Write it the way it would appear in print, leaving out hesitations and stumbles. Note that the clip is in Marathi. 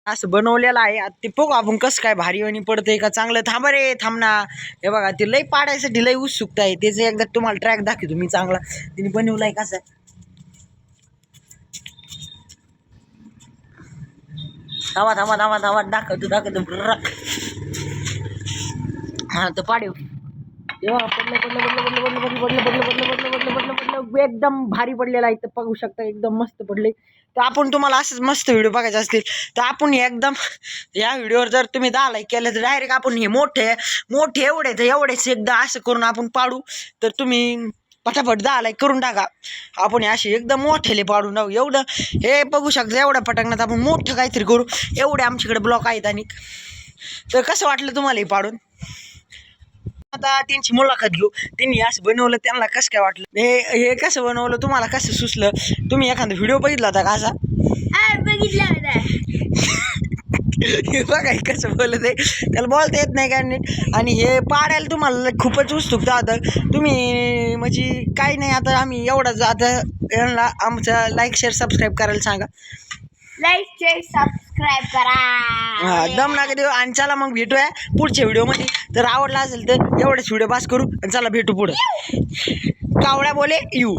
असं बनवलेलं आहे. आता ते बघू आपण कसं काय भारी आणि पडतंय का चांगलं. थांबा रे थांब ना. हे बघा ते लई पाडायसाठी लई उत्सुकता आहे. त्याचं एकदा तुम्हाला ट्रॅक दाखवतो मी चांगला तिने बनवलाय कसा. थांबा थांबा थांबा थांबा दाखवतो. हा तर पाडीव एकदम भारी पडलेला आहे. तर बघू शकता एकदम मस्त पडले. तर आपण तुम्हाला असंच मस्त व्हिडिओ बघायचे असतील तर आपण एकदम या व्हिडिओवर जर तुम्ही 10 लाईक केलं तर डायरेक्ट आपण हे मोठे मोठे एवढेच एकदा असं करून आपण पाडू. तर तुम्ही पटापट 10 लाईक करून टाका. आपण असे एकदम मोठेले पाडून राहू. एवढं हे बघू शकता एवढ्या पटांगणात आपण मोठं काहीतरी करू. एवढे आमच्याकडे ब्लॉक आहेत. आणि तर कसं वाटलं तुम्हाला हे पाडून. आता त्यांची मुलाखत घेऊ. त्यांनी असं बनवलं त्यांना कसं काय वाटलं. हे कसं बनवलं तुम्हाला कसं सुचलं. तुम्ही एखादा व्हिडिओ बघितला होता का असा. बघितला होता. बघा कसं बोलत आहे. त्याला बोलता येत नाही काय नीट. आणि हे पाडायला तुम्हाला खूपच उत्सुकता आता तुम्ही म्हणजे काही नाही. आता आम्ही एवढंच आता यांना आमचा लाईक शेअर सबस्क्राईब करायला सांगा. लाईक शेअर सबस्क्राईब करा. हा दम नका देऊ. आणि चला मग भेटूया पुढच्या व्हिडिओमध्ये. तर आवडला असेल तर एवढेच व्हिडिओ पास करू. आणि चला भेटू पुढं. कावळ्या बोले यू.